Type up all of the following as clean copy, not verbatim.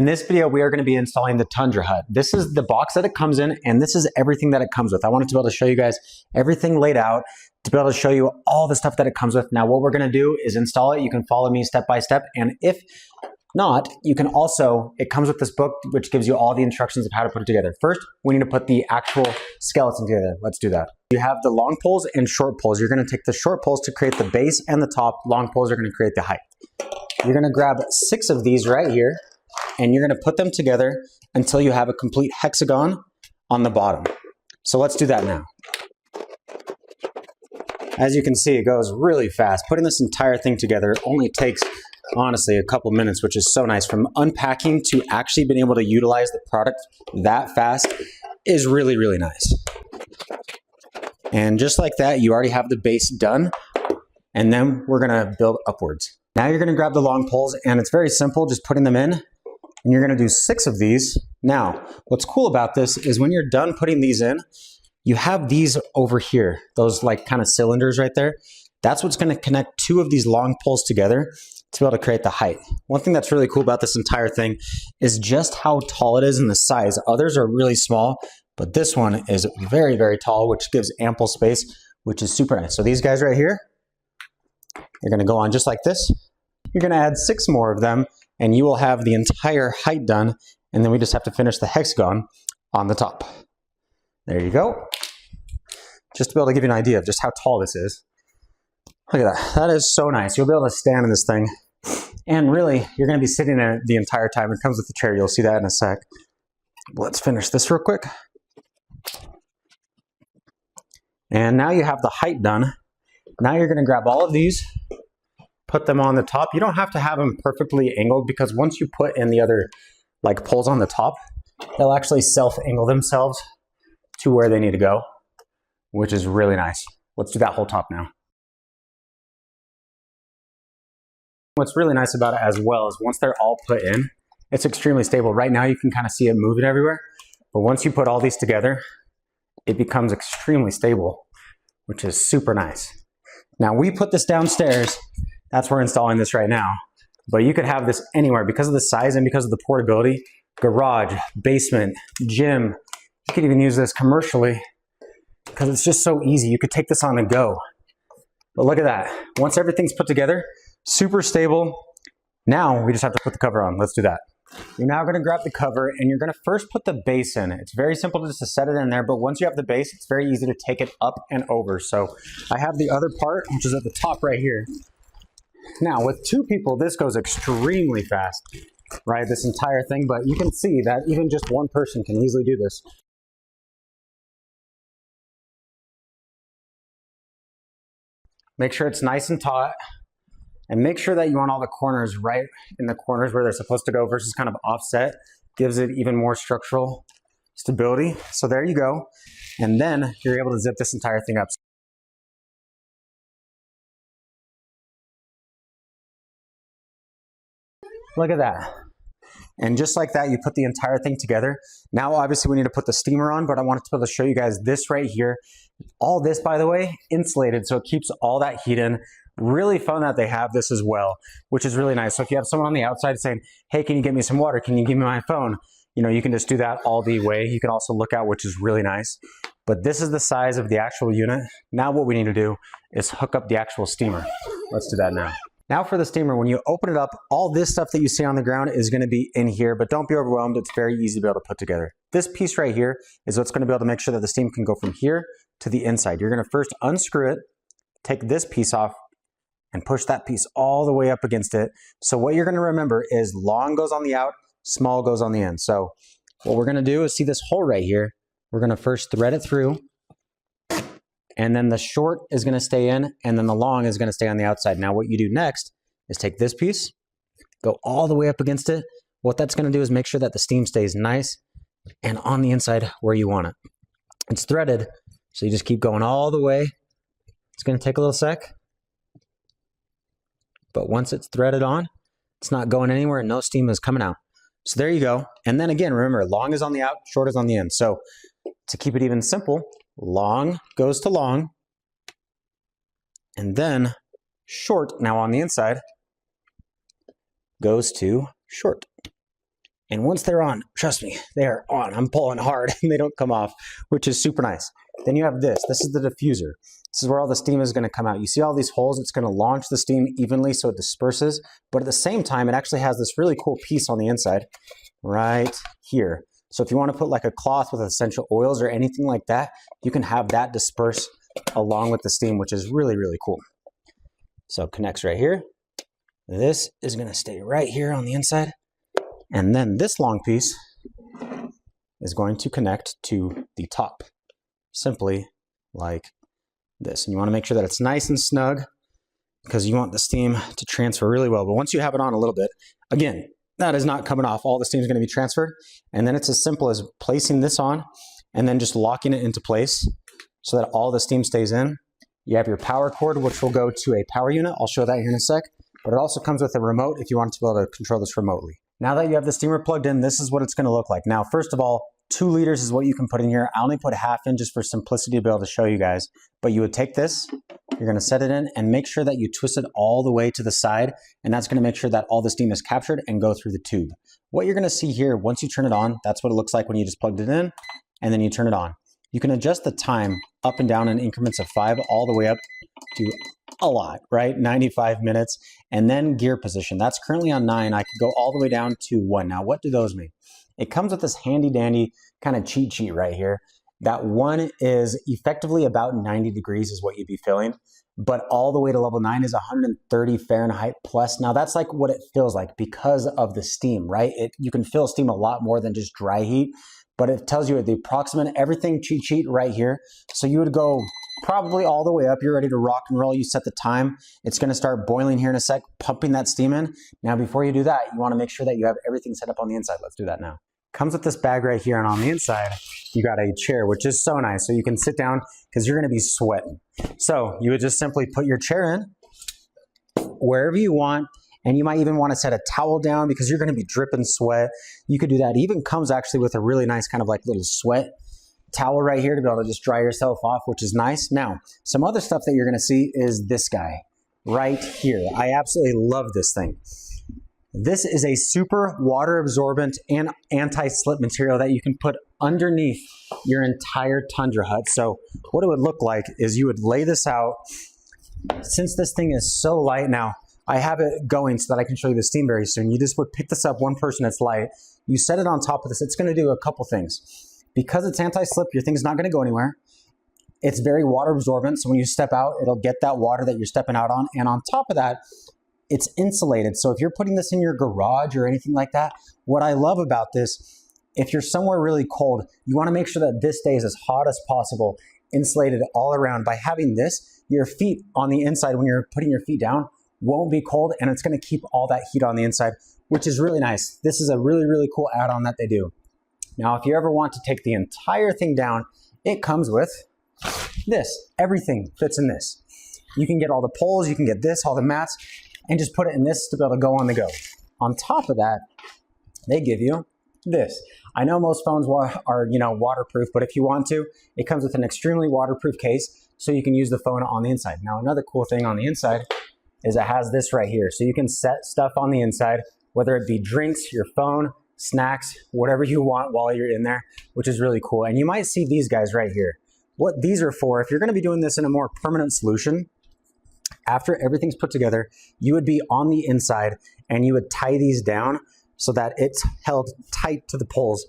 In this video, we are going to be installing the Tundra Hut. This is the box that it comes in, and this is everything that it comes with. I wanted to be able to show you guys everything laid out, to be able to show you all the stuff that it comes with. Now, what we're going to do is install it. You can follow me step by step, and if not, you can also, it comes with this book, which gives you all the instructions of how to put it together. First, we need to put the actual skeleton together. Let's do that. You have the long poles and short poles. You're going to take the short poles to create the base and the top. Long poles are going to create the height. You're going to grab 6 of these right here, and you're going to put them together until you have a complete hexagon on the bottom. So let's do that now. As you can see, it goes really fast. Putting this entire thing together only takes, honestly, a couple minutes, which is so nice. From unpacking to actually being able to utilize the product that fast is really, really nice. And just like that, you already have the base done, and then we're going to build upwards. Now you're going to grab the long poles, and it's very simple, just putting them in, and you're going to do 6 of these. Now, what's cool about this is when you're done putting these in, you have these over here, those like kind of cylinders right there. That's what's going to connect 2 of these long poles together to be able to create the height. One thing that's really cool about this entire thing is just how tall it is and the size. Others are really small, but this one is very, very tall, which gives ample space, which is super nice. So these guys right here, they're going to go on just like this. You're going to add 6 more of them, and you will have the entire height done, and then we just have to finish the hexagon on the top. There you go. Just to be able to give you an idea of just how tall this is. Look at that. That is so nice. You'll be able to stand in this thing, and really, you're going to be sitting in it the entire time. It comes with the chair. You'll see that in a sec. Let's finish this real quick. And now you have the height done. Now you're going to grab all of these, put them on the top. You don't have to have them perfectly angled, because once you put in the other like poles on the top, they'll actually self-angle themselves to where they need to go, which is really nice. Let's do that whole top now. What's really nice about it as well is once they're all put in, it's extremely stable. Right now you can kind of see it moving everywhere, but once you put all these together, it becomes extremely stable, which is super nice. Now we put this downstairs. That's where we're installing this right now. But you could have this anywhere because of the size and because of the portability. Garage, basement, gym. You could even use this commercially because it's just so easy. You could take this on the go. But look at that. Once everything's put together, super stable. Now we just have to put the cover on. Let's do that. You're now going to grab the cover, and you're going to first put the base in. It's very simple just to set it in there, but once you have the base, it's very easy to take it up and over. So I have the other part, which is at the top right here. Now, with 2 people, this goes extremely fast, right? This entire thing, but you can see that even just one person can easily do this. Make sure it's nice and taut, and make sure that you want all the corners right in the corners where they're supposed to go versus kind of offset. Gives it even more structural stability. So there you go. And then you're able to zip this entire thing up. Look at that. And just like that, you put the entire thing together. Now, obviously, we need to put the steamer on, but I wanted to be able to show you guys this right here. All this, by the way, insulated, so it keeps all that heat in. Really fun that they have this as well, which is really nice. So if you have someone on the outside saying, hey, can you get me some water? Can you give me my phone? You know, you can just do that all the way. You can also look out, which is really nice. But this is the size of the actual unit. Now what we need to do is hook up the actual steamer. Let's do that now. Now for the steamer, when you open it up, all this stuff that you see on the ground is going to be in here, but don't be overwhelmed. It's very easy to be able to put together. This piece right here is what's going to be able to make sure that the steam can go from here to the inside. You're going to first unscrew it, take this piece off, and push that piece all the way up against it. So what you're going to remember is long goes on the out, small goes on the end. So what we're going to do is see this hole right here. We're going to first thread it through, and then the short is going to stay in, and then the long is going to stay on the outside. Now what you do next is take this piece, go all the way up against it. What that's going to do is make sure that the steam stays nice and on the inside where you want it. It's threaded, so you just keep going all the way. It's going to take a little sec, but once it's threaded on, it's not going anywhere and no steam is coming out. So there you go. And then again, remember, long is on the out, short is on the end. So to keep it even simple, long goes to long, and then short, now on the inside, goes to short. And once they're on, trust me, they are on. I'm pulling hard and they don't come off, which is super nice. Then you have this. This is the diffuser. This is where all the steam is going to come out. You see all these holes? It's going to launch the steam evenly so it disperses. But at the same time, it actually has this really cool piece on the inside right here. So if you want to put like a cloth with essential oils or anything like that, you can have that disperse along with the steam, which is really, really cool. So it connects right here. This is going to stay right here on the inside. And then this long piece is going to connect to the top, simply like this. And you want to make sure that it's nice and snug because you want the steam to transfer really well. But once you have it on a little bit, again, that is not coming off. All the steam is going to be transferred. And then it's as simple as placing this on and then just locking it into place so that all the steam stays in. You have your power cord, which will go to a power unit. I'll show that here in a sec. But it also comes with a remote if you want to be able to control this remotely. Now that you have the steamer plugged in, this is what it's going to look like. Now, first of all, 2 liters is what you can put in here. I only put half in just for simplicity to be able to show you guys. But you would take this, you're going to set it in and make sure that you twist it all the way to the side. And that's going to make sure that all the steam is captured and go through the tube. What you're going to see here, once you turn it on, that's what it looks like when you just plugged it in and then you turn it on. You can adjust the time up and down in increments of 5 all the way up to a lot, right? 95 minutes. And then gear position. That's currently on 9. I could go all the way down to 1. Now, what do those mean? It comes with this handy dandy kind of cheat sheet right here. That 1 is effectively about 90 degrees is what you'd be feeling. But all the way to level 9 is 130 Fahrenheit plus. Now that's like what it feels like because of the steam, right? You can feel steam a lot more than just dry heat, but it tells you the approximate everything cheat sheet right here. So you would go probably all the way up. You're ready to rock and roll. You set the time. It's going to start boiling here in a sec, pumping that steam in. Now, before you do that, you want to make sure that you have everything set up on the inside. Let's do that now. Comes with this bag right here, and on the inside, you got a chair, which is so nice. So you can sit down because you're going to be sweating. So you would just simply put your chair in wherever you want. And you might even want to set a towel down because you're going to be dripping sweat. You could do that. It even comes actually with a really nice kind of like little sweat towel right here to be able to just dry yourself off, which is nice. Now, some other stuff that you're going to see is this guy right here. I absolutely love this thing. This is a super water absorbent and anti-slip material that you can put underneath your entire Tundra Hut. So what it would look like is you would lay this out. Since this thing is so light now, I have it going so that I can show you the steam very soon. You just would pick this up, one person, it's light. You set it on top of this. It's going to do a couple things. Because it's anti-slip, your thing's not going to go anywhere. It's very water absorbent, so when you step out, it'll get that water that you're stepping out on. And on top of that, it's insulated. So if you're putting this in your garage or anything like that, what I love about this, if you're somewhere really cold, you want to make sure that this stays as hot as possible, insulated all around. By having this, your feet on the inside, when you're putting your feet down, won't be cold, and it's going to keep all that heat on the inside, which is really nice. This is a really, really cool add-on that they do. Now, if you ever want to take the entire thing down, it comes with this. Everything fits in this. You can get all the poles, you can get this, all the mats, and just put it in this to be able to go on the go. On top of that, they give you this. I know most phones are waterproof, but if you want to, it comes with an extremely waterproof case, so you can use the phone on the inside. Now, another cool thing on the inside is it has this right here. So you can set stuff on the inside, whether it be drinks, your phone, snacks, whatever you want while you're in there, which is really cool. And you might see these guys right here. What these are for, if you're going to be doing this in a more permanent solution, after everything's put together, you would be on the inside and you would tie these down so that it's held tight to the poles.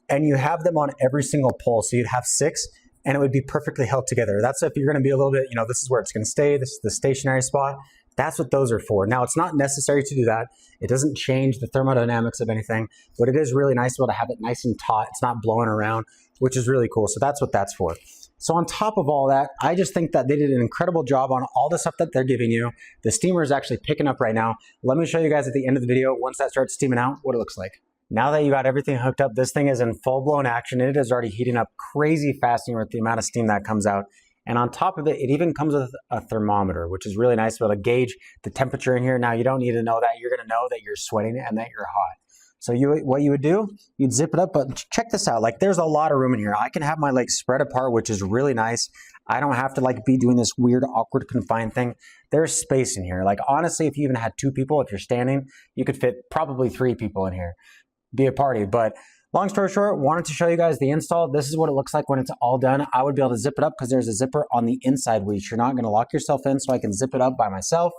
And you have them on every single pole. So you'd have 6 and it would be perfectly held together. That's if you're going to be a little bit, this is where it's going to stay. This is the stationary spot. That's what those are for. Now, it's not necessary to do that. It doesn't change the thermodynamics of anything, but it is really nice to be able to have it nice and taut. It's not blowing around, which is really cool. So that's what that's for. So on top of all that, I just think that they did an incredible job on all the stuff that they're giving you. The steamer is actually picking up right now. Let me show you guys at the end of the video, once that starts steaming out, what it looks like. Now that you got everything hooked up, this thing is in full-blown action. It is already heating up crazy fast with the amount of steam that comes out. And on top of it, it even comes with a thermometer, which is really nice to be able to gauge the temperature in here. Now, you don't need to know that. You're going to know that you're sweating and that you're hot. So what you would do, you'd zip it up, but check this out. Like, there's a lot of room in here. I can have my legs spread apart, which is really nice. I don't have to be doing this weird, awkward, confined thing. There's space in here. Like, honestly, if you even had 2 people, if you're standing, you could fit probably 3 people in here. be a party. But long story short, wanted to show you guys the install. This is what it looks like when it's all done. I would be able to zip it up because there's a zipper on the inside, which you're not going to lock yourself in, so I can zip it up by myself.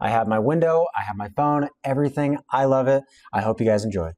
I have my window, I have my phone, everything. I love it. I hope you guys enjoy.